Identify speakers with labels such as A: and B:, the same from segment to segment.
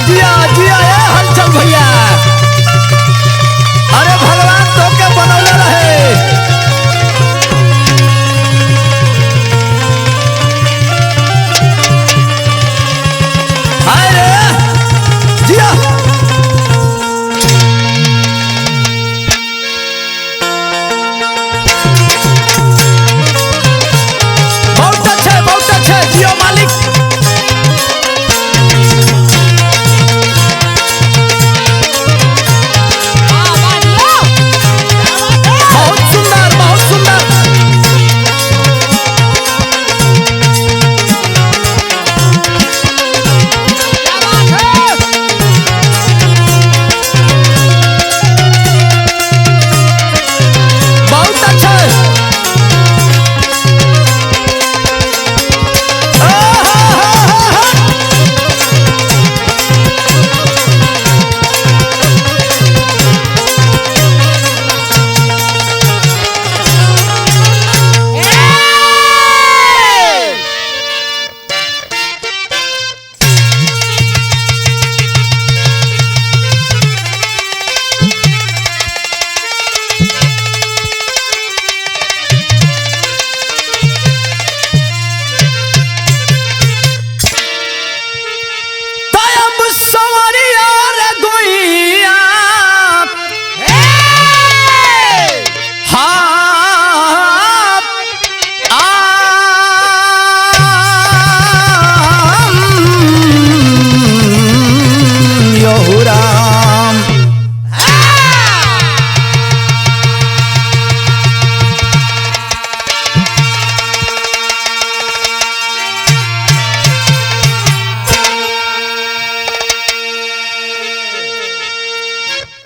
A: जिया जिया हलचल भैया। अरे भगवान तो के बनौले रहे। हाय रे जिया। बहुत अच्छे जियो मालिक।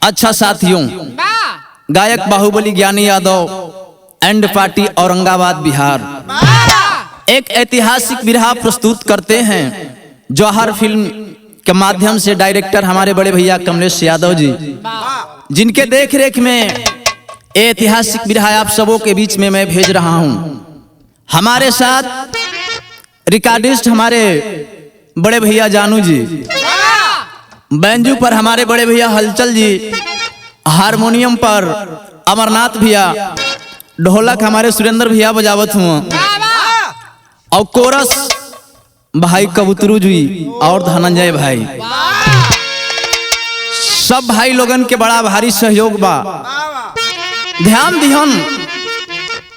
A: अच्छा साथियों, गायक बाहुबली ज्ञानी यादव एंड पार्टी औरंगाबाद बिहार एक ऐतिहासिक बिरहा प्रस्तुत करते हैं। जौहर फिल्म के माध्यम से डायरेक्टर हमारे बड़े भैया कमलेश यादव जी, जिनके देखरेख में ऐतिहासिक बिरहा आप सबों के बीच में मैं भेज रहा हूं। हमारे साथ रिकॉर्डिस्ट हमारे बड़े भैया जानू जी, बैंजू पर हमारे बड़े भैया हलचल जी, हारमोनियम पर अमरनाथ भैया, ढोलक हमारे सुरेंद्र भैया बजावत हुआ, और कोरस भाई कबूतरू जी और धनंजय भाई। सब भाई लोगन के बड़ा भारी सहयोग बा। ध्यान दिहन,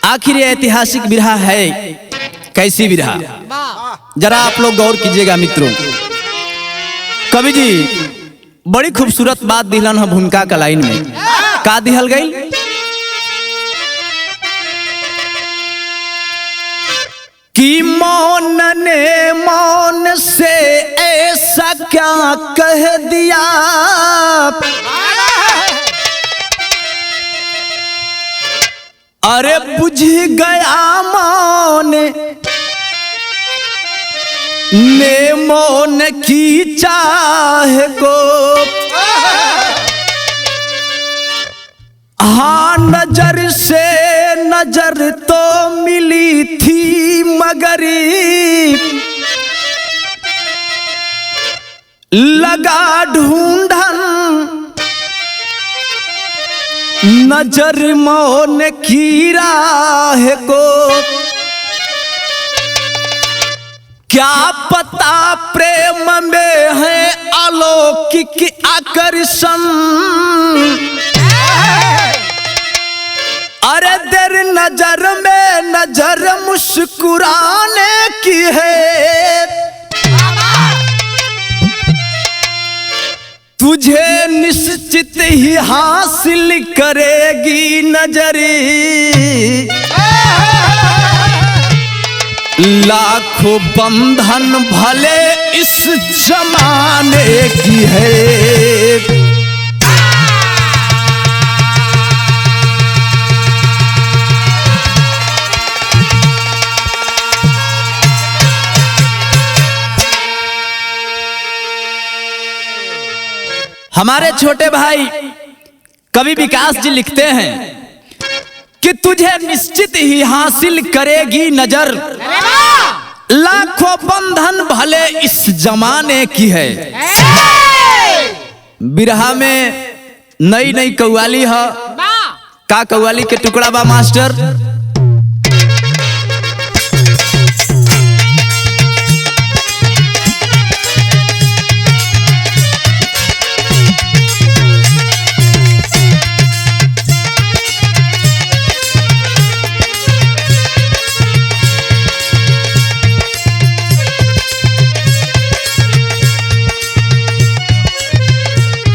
A: आखिर ये ऐतिहासिक बिरहा है कैसी बिरहा, जरा आप लोग गौर कीजिएगा मित्रों। कवि जी बड़ी खूबसूरत बात दिलन है भूमिका का लाइन में। का दिहल गई? कि मौन ने मौन से ऐसा क्या कह दिया, अरे बुझ गया मौन ने मौन की चाह को। हाँ नजर से नजर तो मिली थी मगर लगा ढूंढन नजर मौन की राह को। क्या पता प्रेम में है अलौकिक आकर्षण, अरे देर नजर में नजर मुस्कुराने की है। तुझे निश्चित ही हासिल करेगी नजरी, लाखों बंधन भले इस जमाने की है। हमारे छोटे भाई कवि विकास जी लिखते हैं कि तुझे निश्चित ही हासिल करेगी नजर, लाखों बंधन भले इस जमाने की है। बिरहा में नई नई कव्वाली है का कव्वाली के टुकड़ा बा मास्टर।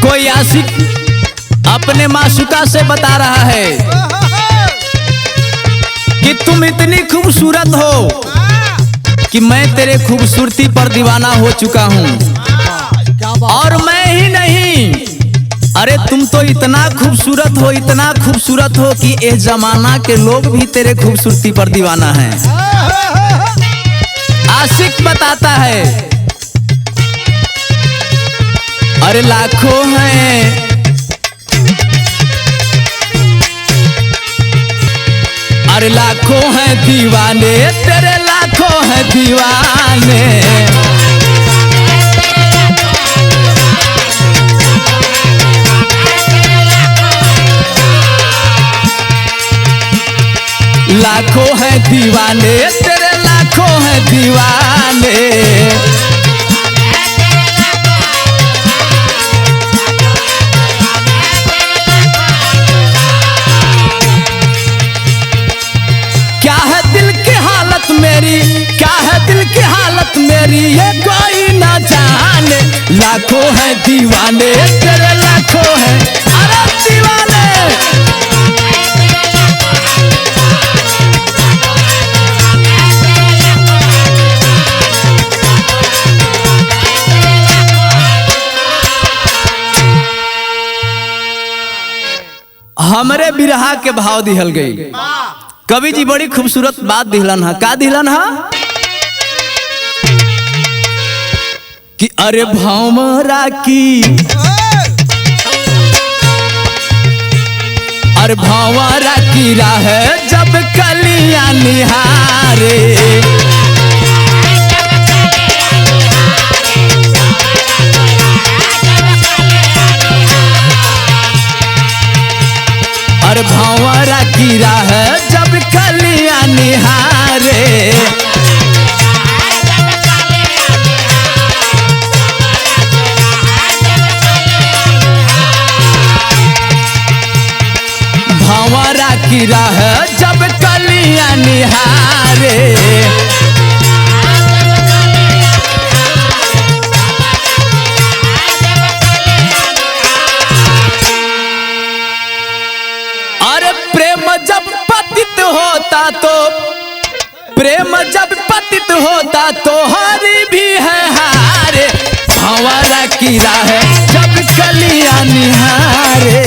A: कोई आशिक अपने माशूका से बता रहा है कि तुम इतनी खूबसूरत हो कि मैं तेरे खूबसूरती पर दीवाना हो चुका हूँ। और मैं ही नहीं, अरे तुम तो इतना खूबसूरत हो कि इस जमाना के लोग भी तेरे खूबसूरती पर दीवाना हैं। आशिक बताता है अरे लाखों हैं, अरे लाखों हैं दीवाने, तेरे लाखों हैं दीवाने। लाखों हैं दीवाने, तेरे लाखों हैं दीवाने। क्या है दिल की हालत मेरी ये कोई ना जाने। लाखों हैं दीवाने, तेरे लाखों हैं अरे दीवाने। हमरे बिरहा के भाव दिहल गई। कवि जी बड़ी खूबसूरत बात दिहलन है। का दिहलन है कि अरे भंवरा की, अरे भंवरा की राह जब कलियां निहारे। अरे भंवरा की राह जब कलियां निहारे। भंवरा की राह जब कलियां निहारे। प्रेम जब पतित होता तो हरी भी है हारे। भंवरा की राह जब कलियां निहारे।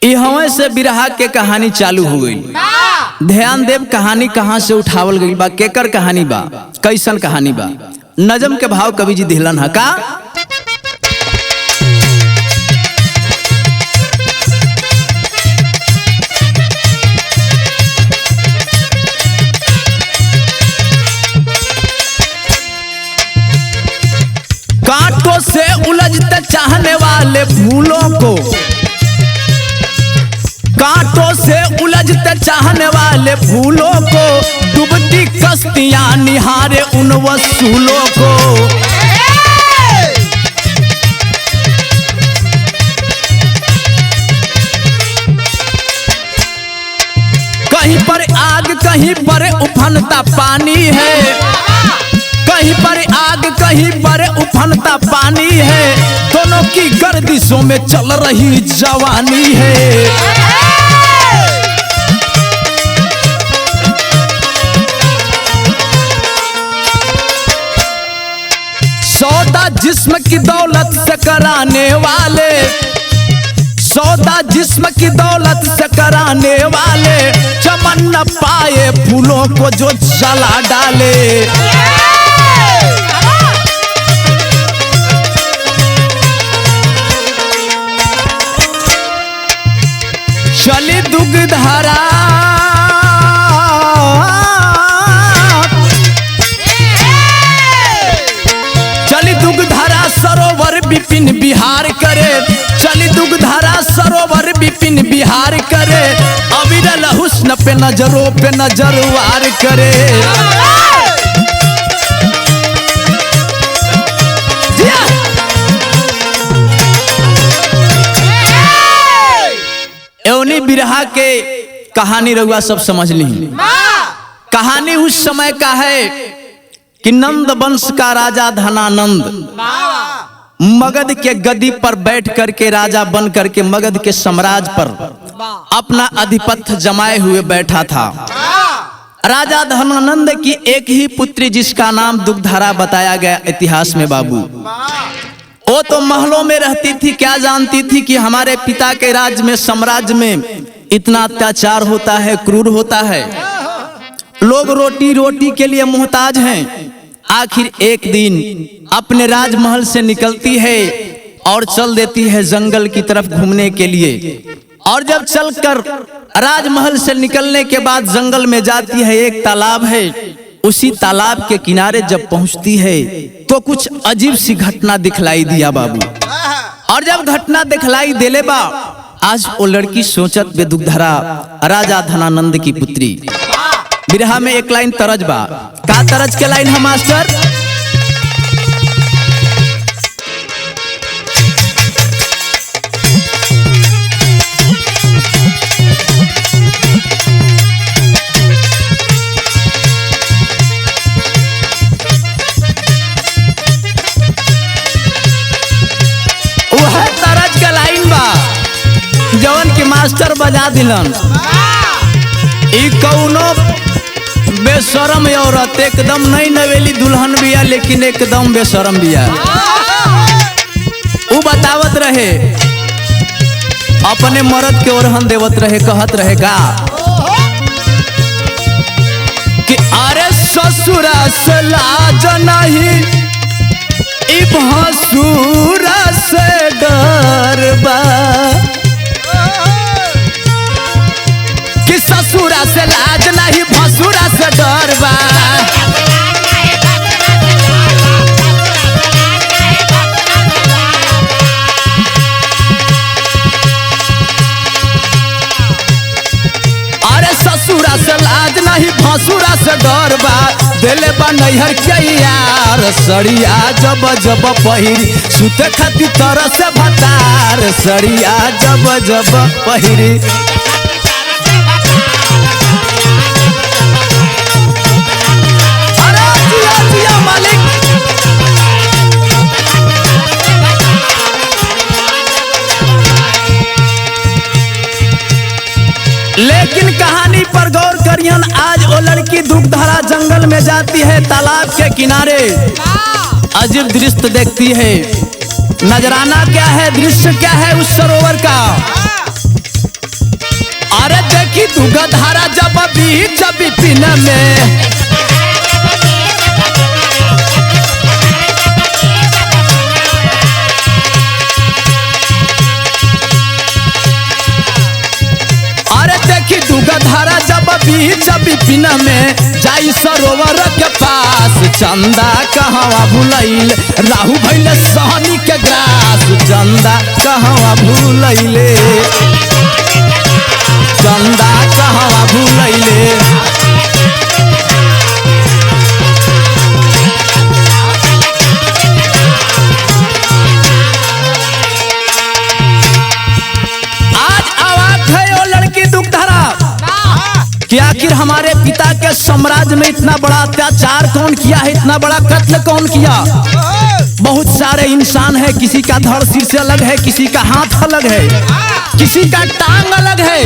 A: इहवे से बिरहा के कहानी चालू हो गई। ध्यान देव कहानी कहां से उठावल गई बा, केकर कहानी बा, कैसन कहानी बा। नजम के भाव कवि जी दिहलन है का। कांटों से उलझते चाहने वाले फूलों को, कांटों से उलझते चाहने वाले फूलों को, डूबती कश्तियां निहारे उन वसूलों को। कहीं पर आग कहीं पर उफनता पानी है, कहीं पर आग कहीं पर उफनता पानी है। दोनों की गर्दिशों में चल रही जवानी है। सौदा जिस्म की दौलत से कराने वाले, सौदा जिस्म की दौलत से कराने वाले, चमन न पाए फूलों को जो जला डाले। चली दुग्धारा चली दुग्धारा सरोवर विपिन बिहार करे, चली दुग्धारा सरोवर विपिन बिहार करे, अविरल हुस्न पे नजरों पे नजर वार करे। एवनी बिरहा के कहानी रउआ सब समझ ली। कहानी उस समय का है कि नंद वंश का राजा धनानंद मगध के गद्दी पर बैठ करके राजा बन करके मगध के साम्राज्य पर अपना आधिपत्य जमाए हुए बैठा था। राजा धनानंद की एक ही पुत्री जिसका नाम दुग्धारा बताया गया इतिहास में बाबू। वो तो महलों में रहती थी, क्या जानती थी कि हमारे पिता के राज्य में साम्राज्य में इतना अत्याचार होता है, क्रूर होता है, लोग रोटी रोटी के लिए मोहताज हैं। आखिर एक दिन अपने राजमहल से निकलती है और चल देती है जंगल की तरफ घूमने के लिए। और जब चलकर राजमहल से निकलने के बाद जंगल में जाती है, एक तालाब है, उसी तालाब के किनारे जब पहुंचती है तो कुछ अजीब सी घटना दिखलाई दिया बाबू। और जब घटना दिखलाई देले बा, आज वो लड़की सोचत बे दुग्धारा राजा धनानंद की पुत्री। बिरहा में एक लाइन तरज बा, का तरज के लाइन है मास्टर? वह तरज के लाइन बा जवन की मास्टर बजा दिलन। ई कौनो बेशरम औरत एकदम नहीं नवेली दुल्हन बिया, लेकिन एकदम बेशरम बिया। वो बतावत रहे अपने मर्द के ओरहन देवत रहे, कहत रहे का कि अरे ससुरा से लाज नहीं, ई भसुरा से डर बा, कि ससुरा से लाज नहीं भसुरा से डर बा। अरे ससुरा से लाज नहीं भसुरा से डर बा, दिले बा नैहर के यार सड़िया जब जब पहिरी, सुते खाती तरह से भतार सड़िया जब जब पहिरी। लेकिन कहानी पर गौर करियन, आज वो लड़की दुग्धारा जंगल में जाती है, तालाब के किनारे अजीब दृश्य देखती है। नजराना क्या है, दृश्य क्या है उस सरोवर का? अरे देखी दुग्धारा जब बीच विपिन में, दुग्धारा जब बीच विपिन में जाई सरोवर के पास, चंदा कहवा भूलैल राहु भैले सहनी के ग्रास, चंदा कहवा भूलैले, चंदा कहवा भूलैले। कि आखिर हमारे पिता के साम्राज्य में इतना बड़ा अत्याचार कौन किया है, इतना बड़ा कत्ल कौन किया? बहुत सारे इंसान है, किसी का धड़ सिर से अलग है, किसी का हाथ अलग है, किसी का टांग अलग है,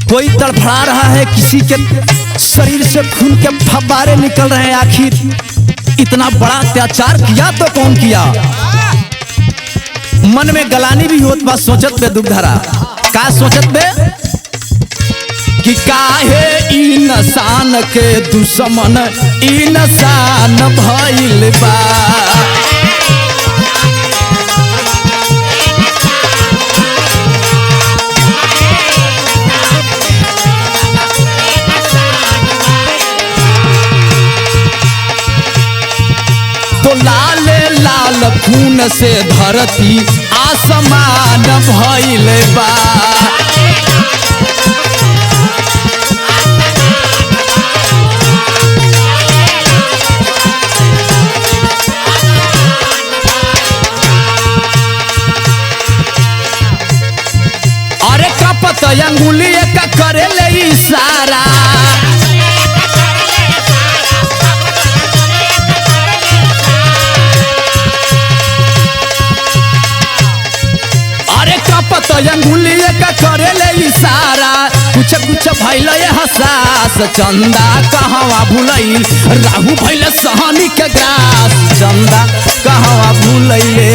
A: कोई तड़फड़ा रहा है, किसी के शरीर से खून के फव्वारे निकल रहे हैं। आखिर इतना बड़ा अत्याचार किया तो कौन किया? मन में गलानी भी होत बा, सोचत बे दुग्धारा का सोचत बे कि काहे इंसान के दुश्मन इंसान भइल बा। खून से धरती आसमान भइले बा। अरे कपत अंगुली का करे ले इशारा, कपत अंगुली का करे ले इशारा, कुछ कुछ भइल हसास, चंदा कहवा भूलैल, राहु भइल सहनी के ग्रास, चंदा कहवा भूलैले।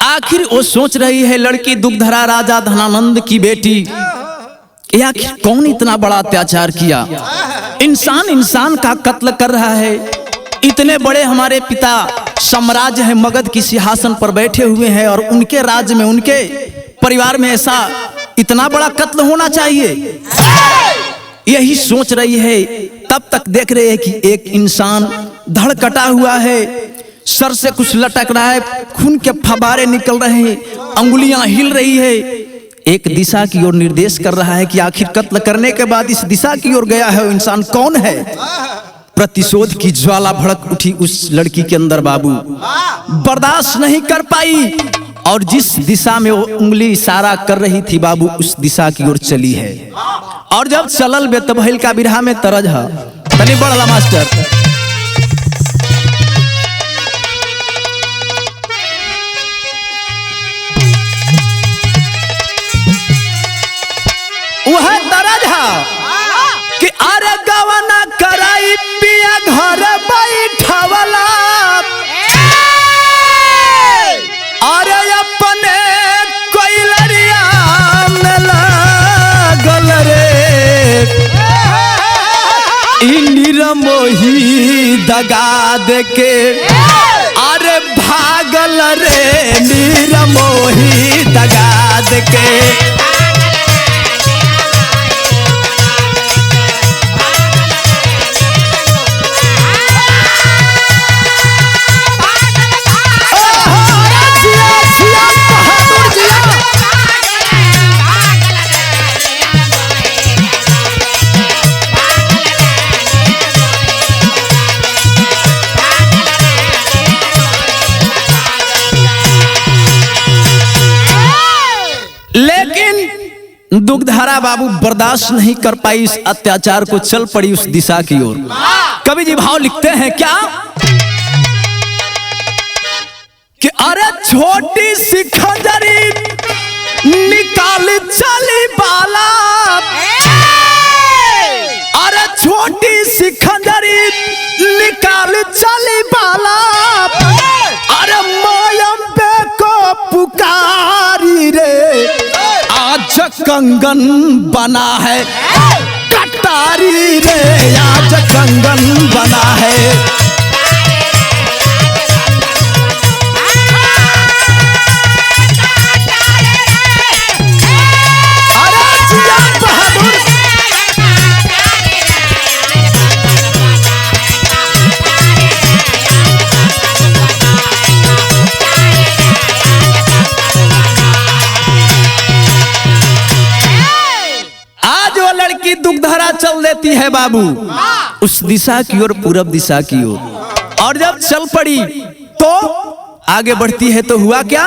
A: आखिर वो सोच रही है लड़की दुग्धरा राजा धनानंद की बेटी कि आखिर कौन इतना बड़ा अत्याचार किया, इंसान इंसान का कत्ल कर रहा है। इतने बड़े हमारे पिता साम्राज्य है, मगध की सिंहासन पर बैठे हुए हैं और उनके राज्य में, उनके परिवार में ऐसा इतना बड़ा कत्ल होना चाहिए, यही सोच रही है। तब तक देख रहे हैं कि एक इंसान धड़ कटा हुआ है, सर से कुछ लटक रहा है, खून के फव्वारे निकल रहे हैं, अंगुलियां हिल रही है, एक दिशा की ओर निर्देश कर रहा है कि आखिर कत्ल करने के बाद इस दिशा की ओर गया है वो इंसान कौन है। प्रतिशोध की ज्वाला भड़क उठी उस लड़की के अंदर, बाबू बर्दाश्त नहीं कर पाई और जिस दिशा में वो उंगली इशारा कर रही थी बाबू, उस दिशा की ओर चली है। और जब चलल बेतबहिल का बिरहा में तरज है, तनी बड़ला मास्टर वह दर्द है कि अरे गवना कराई पिया घर बैठवला, अरे अपने कोइलरिया में लागल रे, निरमोही दगा दे के अरे भागल रे, निरमोही दगा दे के। दुग्धरा बाबू बर्दाश्त नहीं कर पाई इस अत्याचार को, चल पड़ी उस दिशा की ओर। कवि जी भाव लिखते हैं क्या कि अरे छोटी सी खंजरी निकाल चली बाला, अरे छोटी सी खंजरी निकाल चली बाला, अरे मायम्बे को पुकारी रे, आज कंगन बना है कटारी रे, आज कंगन बना है। अरे जिया बहादुर दुग्धरा चल देती है बाबू उस दिशा की ओर, पूरब दिशा की ओर। और जब चल पड़ी तो आगे बढ़ती है तो हुआ क्या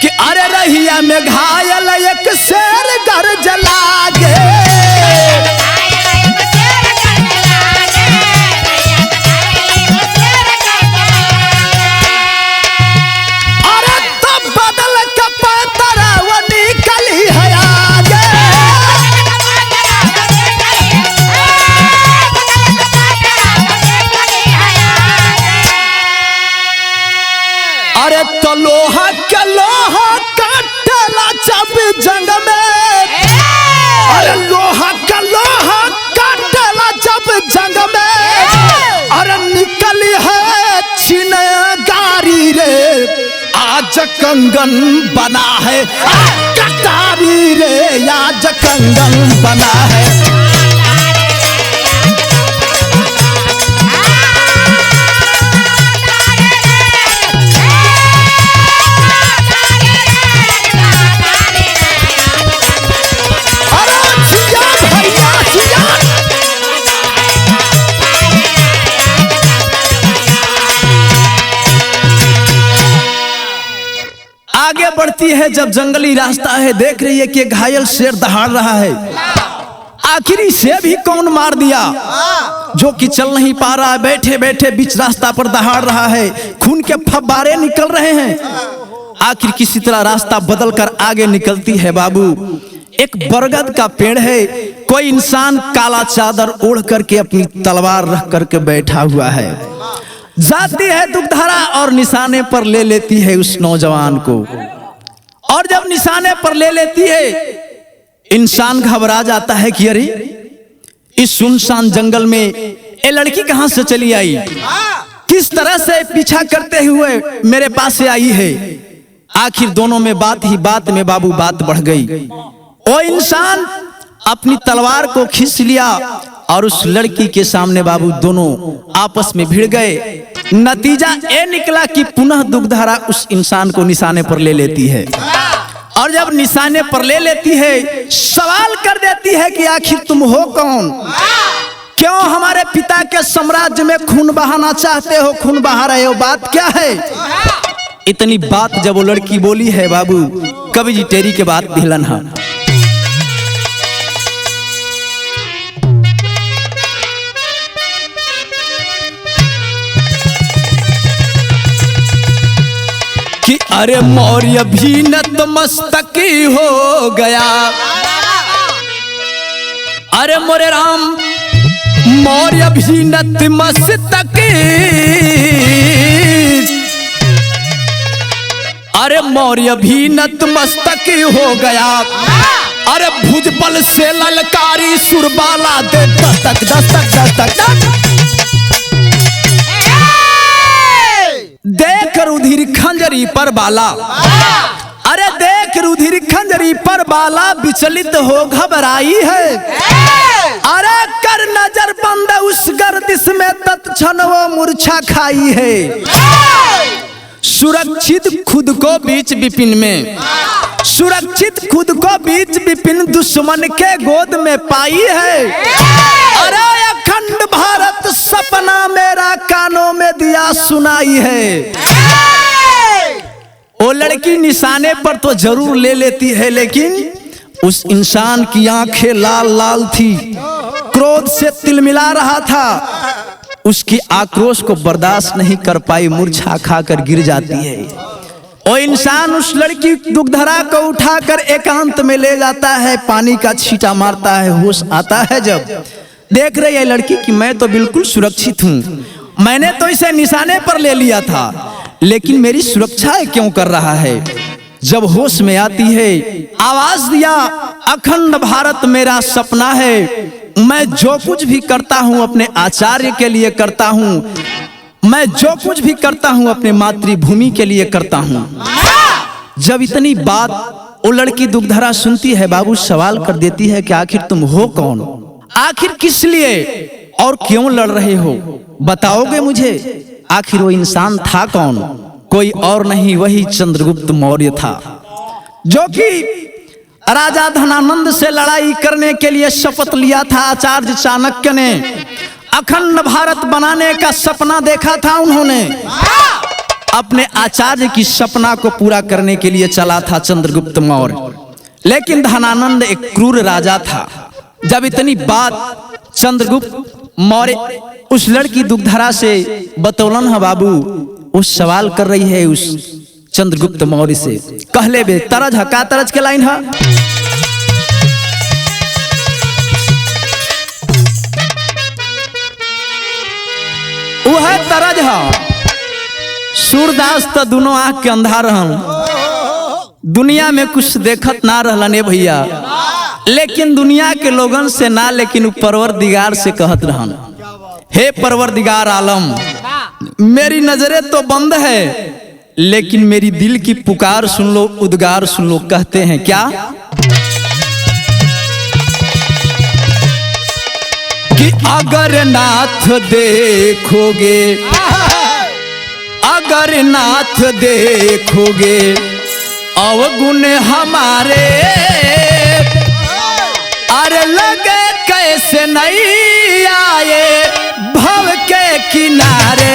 A: कि अरे रहिया में घायल एक शेर गर्ज लागे, अरे तब बदल के पैतरा वो निकली है आगे, अरे तो लोहा के लोहा काटला जब जंग में, अरे लोहा का लोहा काटला जब जंग में, अरे निकली है छिने कंगन बना है, कटारी रे आज कंगन बना है। आगे बढ़ती है जब जंगली रास्ता है, देख रही है कि घायल शेर दहाड़ रहा है। आखिरी से भी कौन मार दिया जो कि चल नहीं पा रहा है, बैठे बैठे बीच रास्ता पर दहाड़ रहा है, खून के फव्वारे निकल रहे हैं। आखिर किसी तरह रास्ता बदल कर आगे निकलती है बाबू। एक बरगद का पेड़ है, कोई इंसान काला चादर ओढ़ करके अपनी तलवार रख करके बैठा हुआ है। जाती है दुखधारा और निशाने पर ले लेती है उस नौजवान को। और जब निशाने पर ले लेती है, इंसान घबरा जाता है कि अरे इस सुनसान जंगल में ये लड़की कहां से चली आई, किस तरह से पीछा करते हुए मेरे पास से आई है। आखिर दोनों में बात ही बात में बाबू बात बढ़ गई। वो इंसान अपनी तलवार को खींच लिया और उस लड़की के सामने बाबू दोनों आपस में भिड़ गए। नतीजा ये निकला कि पुनः दुखधारा उस इंसान को निशाने पर ले लेती है। और जब निशाने पर ले लेती है, सवाल कर देती है कि आखिर तुम हो कौन, क्यों हमारे पिता के साम्राज्य में खून बहाना चाहते हो, खून बहा रहे हो, बात क्या है। इतनी बात जब वो लड़की बोली है बाबू, कवि जी टेरी के बात भिलन है। कि अरे मौर्य भी नतमस्तकी हो गया, अरे मोरे राम मौर्य भी नतमस्तकी, अरे मौर्य भी नतमस्तकी हो गया, अरे भुजबल से ललकारी सुरबाला दे दस्तक दस्तक दस्तक। देख रुधिर खंजरी पर बाला, अरे देख रुधिर खंजरी पर बाला, विचलित हो घबराई है। अरे कर नजर बंद उस गर्दिश में तत्क्षण वो मूर्छा खाई है। सुरक्षित खुद को बीच विपिन में, सुरक्षित खुद को बीच विपिन दुश्मन के गोद में पाई है। अरे अखंड भारत सपना मेरा कानों में दिया सुनाई है। वो लड़की निशाने पर तो जरूर ले लेती है, लेकिन उस इंसान की आंखें लाल लाल थी, क्रोध से तिलमिला रहा था। उसकी आक्रोश को बर्दाश्त नहीं कर पाई, मूर्छा खाकर गिर जाती है। वो इंसान उस लड़की दुखधरा को उठाकर एकांत में ले जाता है, पानी का छींटा मारता है। होश आता है जब देख रही है लड़की कि मैं तो बिल्कुल सुरक्षित हूँ, मैंने तो इसे निशाने पर ले लिया था, लेकिन मेरी सुरक्षा क्यों कर रहा है। जब होश में आती है, आवाज दिया अखंड भारत मेरा सपना है, मैं जो कुछ भी करता हूँ अपने आचार्य के लिए करता हूँ, मैं जो कुछ भी करता हूँ अपने मातृभूमि के लिए करता हूँ। जब इतनी बात वो लड़की दुखधरा सुनती है बाबू, सवाल कर देती है कि आखिर तुम हो कौन, आखिर किस लिए और क्यों लड़ रहे हो, बताओगे मुझे। आखिर वो इंसान था कौन, कोई और नहीं वही चंद्रगुप्त मौर्य था, जो कि राजा धनानंद से लड़ाई करने के लिए शपथ लिया था। आचार्य चाणक्य ने अखंड भारत बनाने का सपना देखा था, उन्होंने अपने आचार्य की सपना को पूरा करने के लिए चला था चंद्रगुप्त मौर्य। लेकिन धनानंद एक क्रूर राजा था। जब इतनी बात चंद्रगुप्त मौर्य उस लड़की दुखधरा से बतौलन है बाबू, उस सवाल कर रही है उस चंद्रगुप्त मौर्य से, कहले बे तरज है, का तरज के लाइन है। वह तरज है, सूरदास तो दोनों आंख के अंधा रहन, दुनिया में कुछ देखत ना रहलने भैया, लेकिन दुनिया के लोगन से ना, लेकिन परवरदिगार से कहत रहन, हे परवरदिगार आलम, मेरी नजरें तो बंद है लेकिन मेरी दिल की पुकार सुन लो, उद्गार सुन लो। कहते हैं क्या कि अगर नाथ देखोगे, अगर नाथ देखोगे अवगुण हमारे, अरे लगे कैसे नहीं आए भव के किनारे।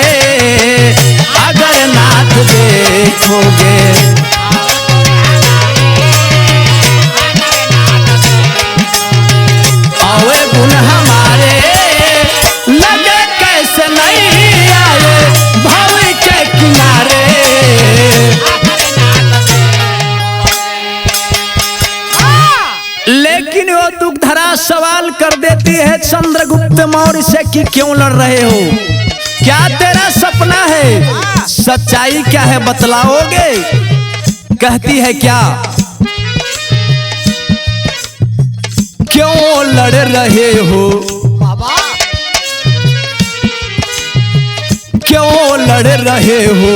A: अगर नाथ देखोगे, अवगुण हमारे, लगे कैसे नहीं आए भव के किनारे। लेकिन वो दुखधरा सवाल कर देती है चंद्रगुप्त मौर्य से कि क्यों लड़ रहे हो, क्या तेरा सपना है, सच्चाई क्या है बतलाओगे। कहती है क्या, क्यों लड़ रहे हो, क्यों लड़ रहे हो,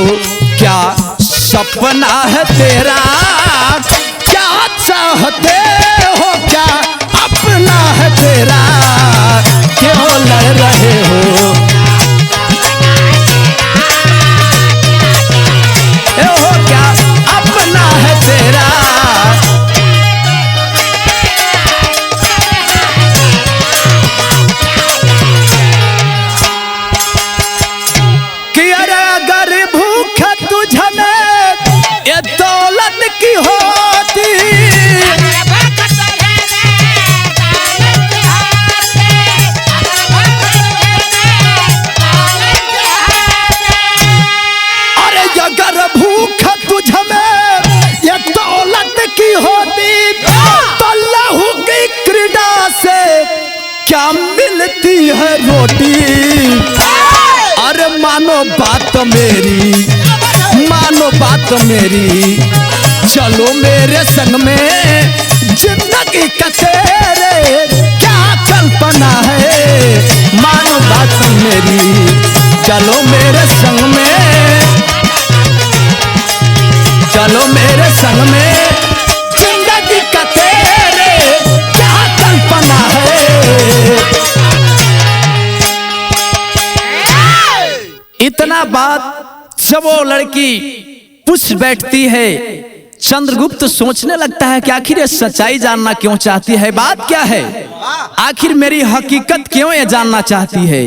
A: क्या सपना है तेरा, क्या चाहते हो, क्या अपना है तेरा। क्यों लड़ रहे हो, क्या अपना है तेरा। कि अगर भूख तुझने ये दौलत की होती, अरे अगर भूख तुझमें ये दौलत की होती तो लहू की क्रीड़ा से क्या मिलती है रोटी। अरे मानो बात मेरी, मानो बात मेरी, चलो मेरे संग में जिंदगी का तेरे क्या कल्पना है। मानो बात मेरी, चलो मेरे संग में, चलो मेरे संग में, जिंदगी का तेरे क्या कल्पना है। इतना बात जब वो लड़की पूछ बैठती है, चंद्रगुप्त सोचने लगता है कि आखिर ये सच्चाई जानना क्यों चाहती है, बात क्या है, आखिर मेरी हकीकत क्यों ये जानना चाहती है।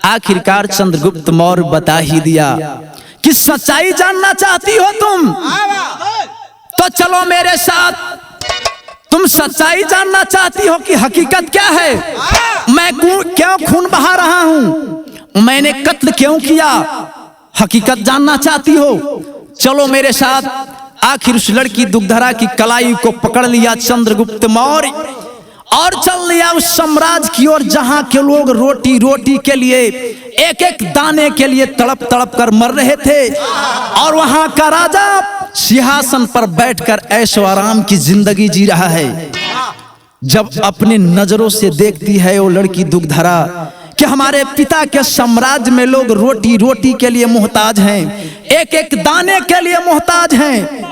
A: आखिरकार चंद्रगुप्त मौर्य बता ही दिया कि सच्चाई जानना चाहती हो तुम, तो चलो मेरे साथ। तुम सच्चाई जानना चाहती हो कि हकीकत क्या है, मैं क्यों खून बहा रहा हूं, मैंने कत्ल क्यों किया, हकीकत जानना चाहती हो, चलो मेरे साथ। आखिर उस लड़की दुखधरा की कलाई को पकड़ लिया चंद्रगुप्त मौर्य और चल लिया उस साम्राज्य की ओर जहां के लोग रोटी रोटी के लिए, एक एक दाने के लिए तड़प तड़प कर मर रहे थे, और वहां का राजा सिंहासन पर बैठकर ऐशो आराम की जिंदगी जी रहा है। जब अपनी नजरों से देखती है वो लड़की दुखधरा कि हमारे पिता के साम्राज्य में लोग रोटी रोटी के लिए मोहताज हैं, एक एक दाने के लिए मोहताज हैं।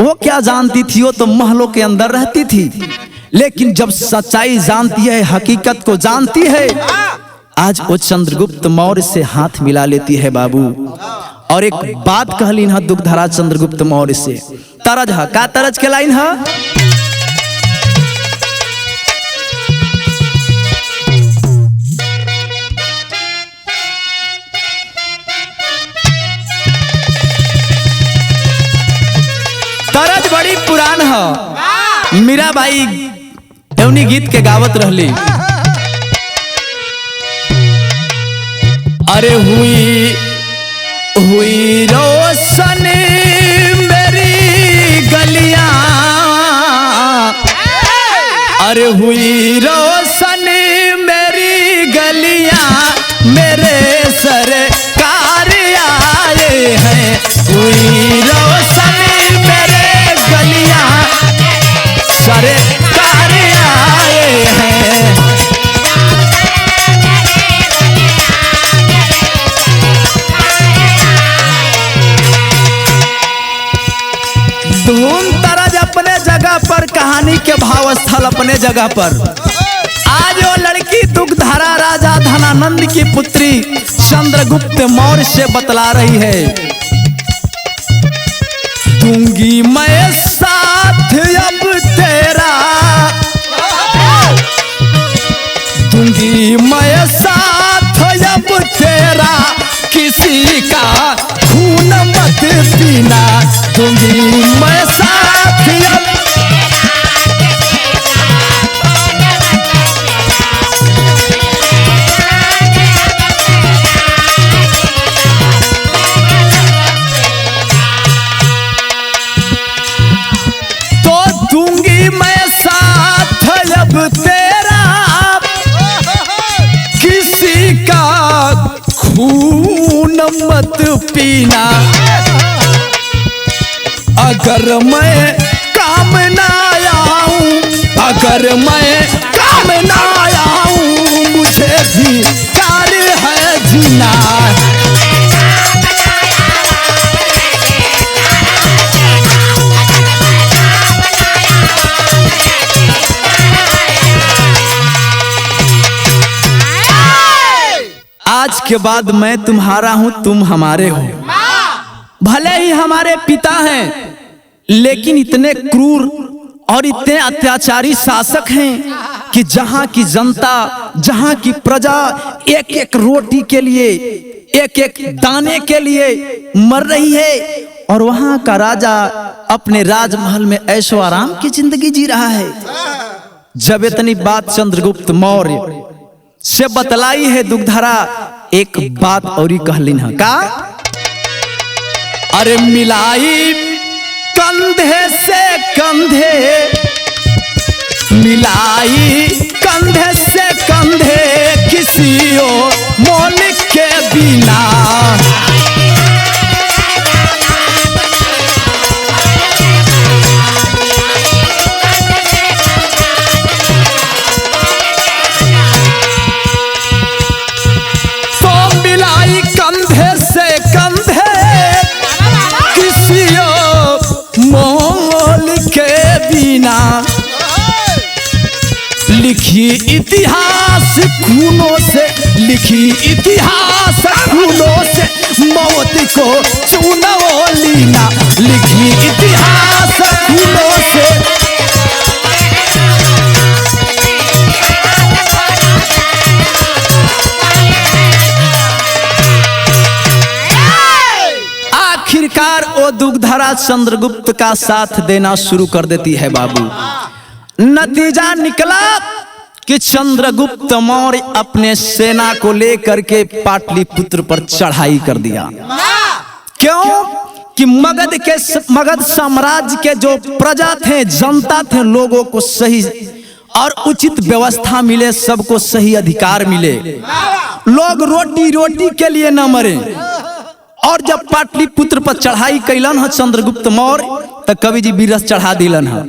A: वो क्या जानती थी, वो तो महलों के अंदर रहती थी, लेकिन जब सच्चाई जानती है, हकीकत को जानती है, आज वो चंद्रगुप्त मौर्य से हाथ मिला लेती है बाबू। और एक बात कहली ना दुखधरा चंद्रगुप्त मौर्य से, तरज है का, तरज के लाइन है, तरज बड़ी पुरान है, मीराबाई एवनी गीत के गावत रहली। अरे हुई हुई रोशन मेरी गलियां, अरे हुई रोशन मेरी गलियां, मेरे सरकार आए हैं। हुई रोशन मेरे गलियां, सरकार आए हैं। जगह पर। आज वो लड़की दुग्धारा राजा धनानंद की पुत्री चंद्रगुप्त मौर्य से बतला रही है, दूंगी मैं साथ अब तेरा, दूंगी मैं साथ अब तेरा, किसी का खून मत पीना, दूंगी मैं साथ अब। तो दूंगी मैं साथ अब तेरा, किसी का खून मत पीना, अगर मैं काम ना आऊं, अगर मैं काम ना आऊं, मुझे भी प्यार है जीना। आज के बाद मैं तुम्हारा हूं, तुम हमारे हो। भले ही हमारे पिता हैं, लेकिन इतने क्रूर और इतने अत्याचारी शासक हैं कि जहां की जनता, जहां की प्रजा एक एक रोटी के लिए, एक एक दाने के लिए मर रही है, और वहां का राजा अपने राजमहल में ऐशो आराम की जिंदगी जी रहा है। जब इतनी बात चंद्रगुप्त मौर्य से बतलाई है दुग्धारा, एक बात और ही कहलिन है का, अरे मिलाई कंधे से कंधे, मिलाई कंधे से कंधे, किसी और मोल के बिना, लिखी इतिहास खूनों से, लिखी इतिहास खूनों से, मौत को चुनो लीना, लिखी इतिहास खूनों से। आखिरकार वो दुग्धारा चंद्रगुप्त का साथ देना शुरू कर देती है बाबू। नतीजा निकला कि चंद्रगुप्त मौर्य अपने सेना को लेकर के पाटलिपुत्र पर चढ़ाई कर दिया। क्यों कि मगध साम्राज्य के जो प्रजा थे, जनता थे, लोगों को सही और उचित व्यवस्था मिले, सबको सही अधिकार मिले, लोग रोटी रोटी के लिए न मरे। और जब पाटलिपुत्र पर चढ़ाई कैलन है चंद्रगुप्त मौर्य, तो कवि जी बीरस चढ़ा दिलन है,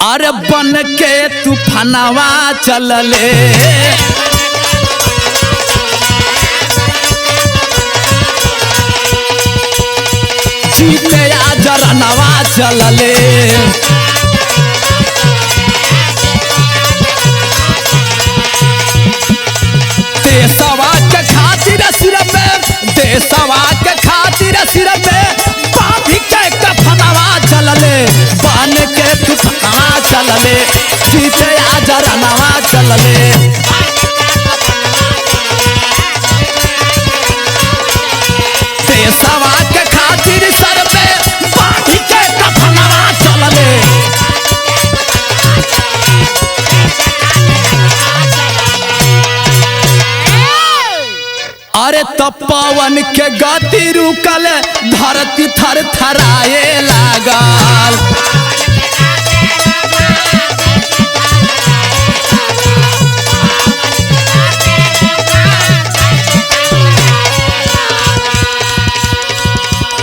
A: अरे बन के तूफानवा चलले, जीते आ जरनवा चलले, देशवा के खातिर सिर में, देशवा के खातिर सिर में, बांध के कफनवा चलले, बांध के तूफानवा चलले, जीते आ जरनवा चलले। देशवा के खातिर सर पे बांध के कफनवा चलले। अरे तब पवन के गति रुकल, धरती थर थराए लागल,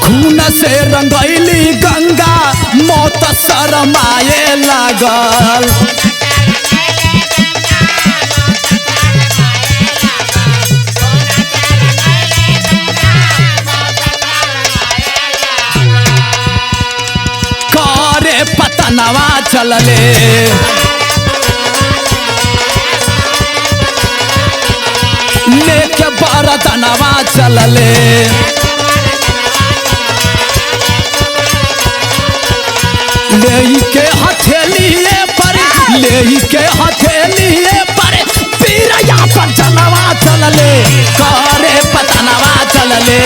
A: खून से रंगैली गंगा, मौत शरमाए लागल, दनवा चलले, लेके बारा दनवा चलले, लेके हथेलिए पर, लेके हथेलिए पर पीरया पर जनवा चलले, करे पतनवा चलले,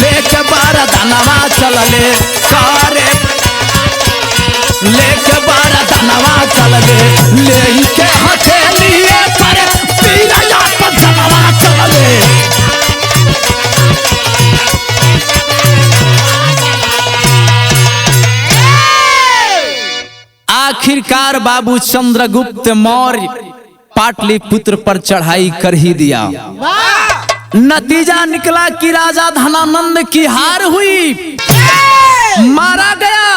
A: लेके बारा दनवा चलले, करे लेके बारा दनवा चलले, लेके हथेलिए पर पीरया पर जनवा चलले। आखिरकार बाबू चंद्रगुप्त मौर्य पाटलिपुत्र पर चढ़ाई कर ही दिया। नतीजा निकला कि राजा धनानंद की हार हुई, मारा गया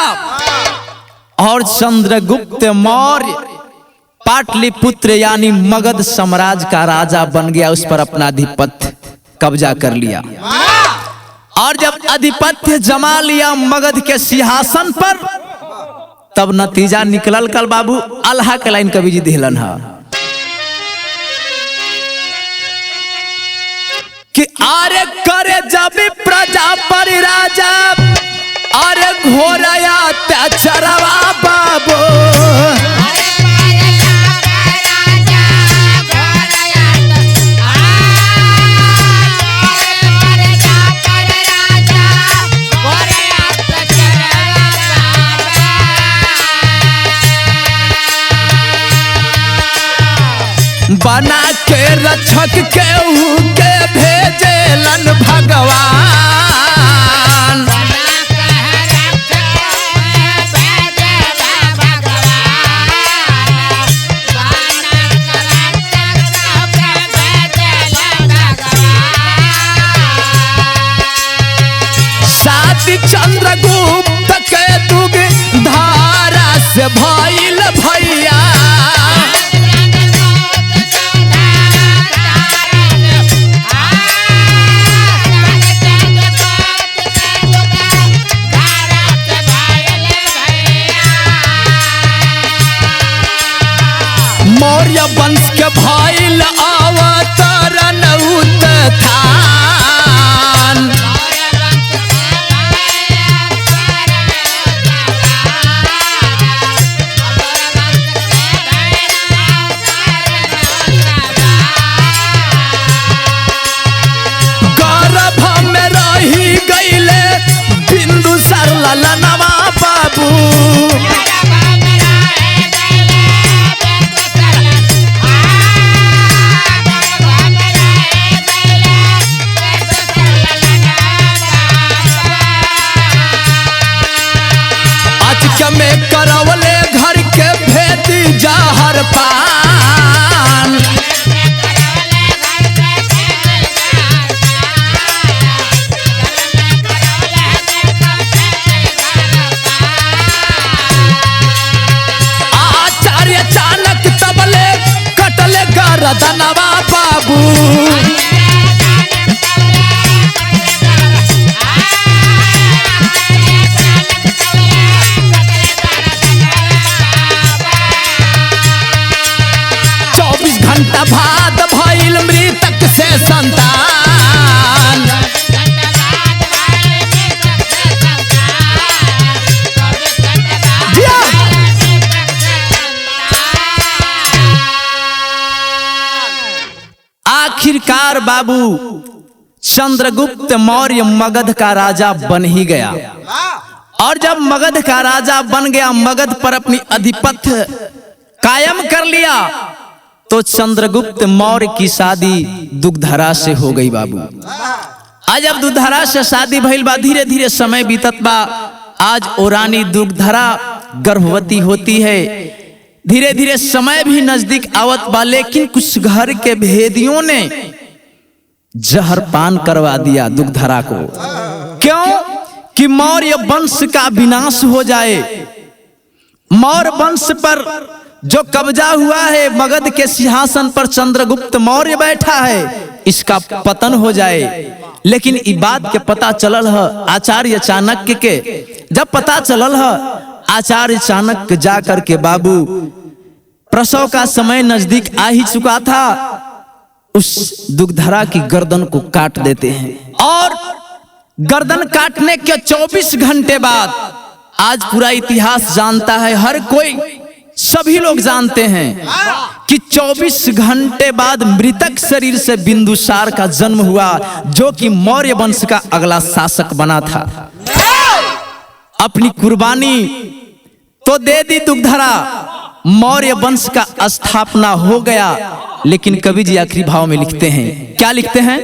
A: और चंद्रगुप्त मौर्य पाटलिपुत्र यानी मगध साम्राज्य का राजा बन गया, उस पर अपना आधिपत्य कब्जा कर लिया। और जब आधिपत्य जमा लिया मगध के सिंहासन पर, तब नतीजा निकलल कल बाबू अल्लाह के लाइन कवि जी दिलन है कि आरे करे जब प्रजा पर राजा, अरे घोरया त्याचरवा बाबू, बना के रक्षक केहू के भेजेलन भगवान, साथी चंद्रगुप्त के दुग धारा से भइल भैया, मौर्य वंश के भइल अवतरण उत्थान, गर्भ में रही गईले बिंदुसार ललनवा बाबू, में करवले घर के भेदी जहर पान, आचार्य चाणक्य तबले कटले गर्दनवा बाबू, भात भइल मृतक से संतान, आखिरकार बाबू चंद्रगुप्त मौर्य मगध का राजा बन ही गया। और जब मगध का राजा बन गया, मगध पर अपनी आधिपत्य कायम कर लिया, तो चंद्रगुप्त मौर्य की शादी दुग्धरा से हो गई बाबू। आज अब दुग्धरा से शादी भइल बा, धीरे धीरे समय बीतत बा, आज ओ रानी दुग्धरा गर्भवती होती है, धीरे धीरे समय भी नजदीक आवत बा, लेकिन कुछ घर के भेदियों ने जहर पान करवा दिया दुग्धरा को। क्यों? कि मौर्य वंश का विनाश हो जाए, मौर्य वंश पर जो कब्जा हुआ है, मगध के सिंहासन पर चंद्रगुप्त मौर्य बैठा है, इसका पतन हो जाए। लेकिन इस बात के पता चलल है आचार्य चाणक्य के, जब पता चलल है आचार्य चाणक्य जाकर के बाबू प्रसव का समय नजदीक आ ही चुका था, उस दुग्धरा की गर्दन को काट देते हैं। और गर्दन काटने के 24 घंटे बाद, आज पूरा इतिहास जानता है, हर कोई, सभी लोग जानते हैं कि 24 घंटे बाद मृतक शरीर से बिंदुसार का जन्म हुआ, जो कि मौर्य वंश का अगला शासक बना था। अपनी कुर्बानी तो दे दी दुग्धरा, मौर्य वंश का स्थापना हो गया। लेकिन कवि जी आखिरी भाव में लिखते हैं, क्या लिखते हैं?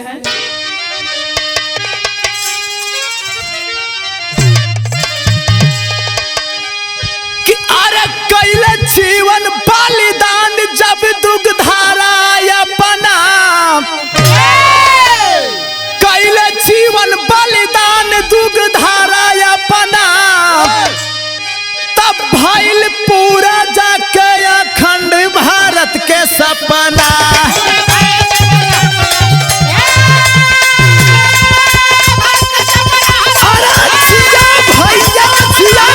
A: कि अरे कैले जीवन बलिदान जब दुग्धरा अपना, कैले जीवन बलिदान दुग्धरा अपना, तब भइल पूरा जाके अखंड भारत के सपना। अरे जिया भैया जिया,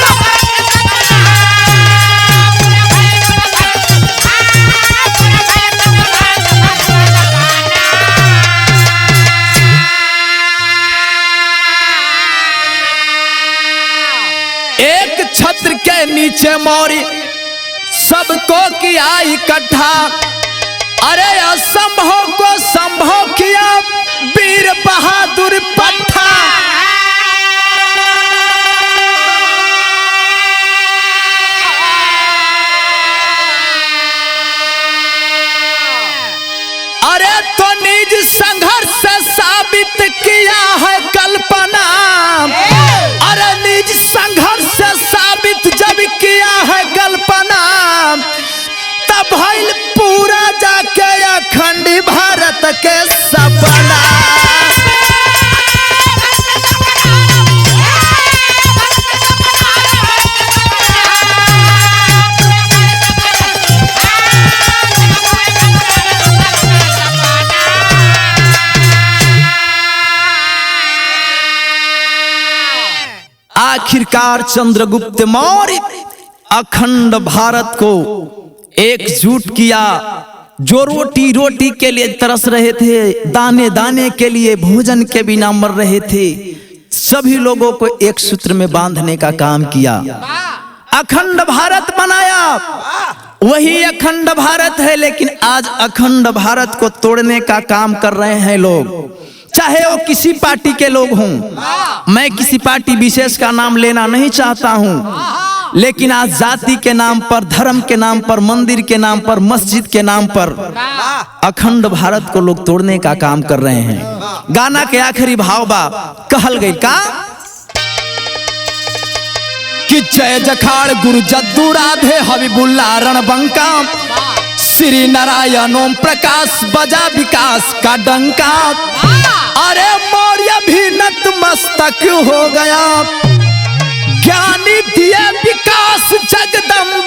A: एक छत्र के नीचे मौर्य सबको किया इकट्ठा, अरे असंभव को संभव किया वीर बहादुर पट्टा। अरे तो निज संघर्ष से साबित किया है कल्पना, अरे निज संघर्ष से साबित जब किया है कल्पना, तब भइल पूरा जाके अखंड भारत के सपना। आखिरकार चंद्रगुप्त मौर्य अखंड भारत को एकजुट किया। जो रोटी रोटी के लिए तरस रहे थे, दाने दाने के लिए भोजन के बिना मर रहे थे, सभी लोगों को एक सूत्र में बांधने का काम किया, अखंड भारत बनाया। वही अखंड भारत है, लेकिन आज अखंड भारत को तोड़ने का काम कर रहे हैं लोग, चाहे वो किसी पार्टी के लोग हों। मैं किसी पार्टी विशेष का नाम लेना नहीं चाहता हूं, लेकिन आज जाति के नाम पर, धर्म के नाम पर, मंदिर के नाम पर, मस्जिद के नाम पर अखंड भारत को लोग तोड़ने का काम कर रहे हैं। गाना के आखिरी भाव बा, कहल गई का कि जय जखाड़ गुरु जद्दू राधे हबीबुल्ला रणबंका, श्री नारायण ओम प्रकाश बजा विकास का डंका। अरे मौर्य भी नतमस्तक हो गया, ज्ञानी दिए विकास जगदम्बा।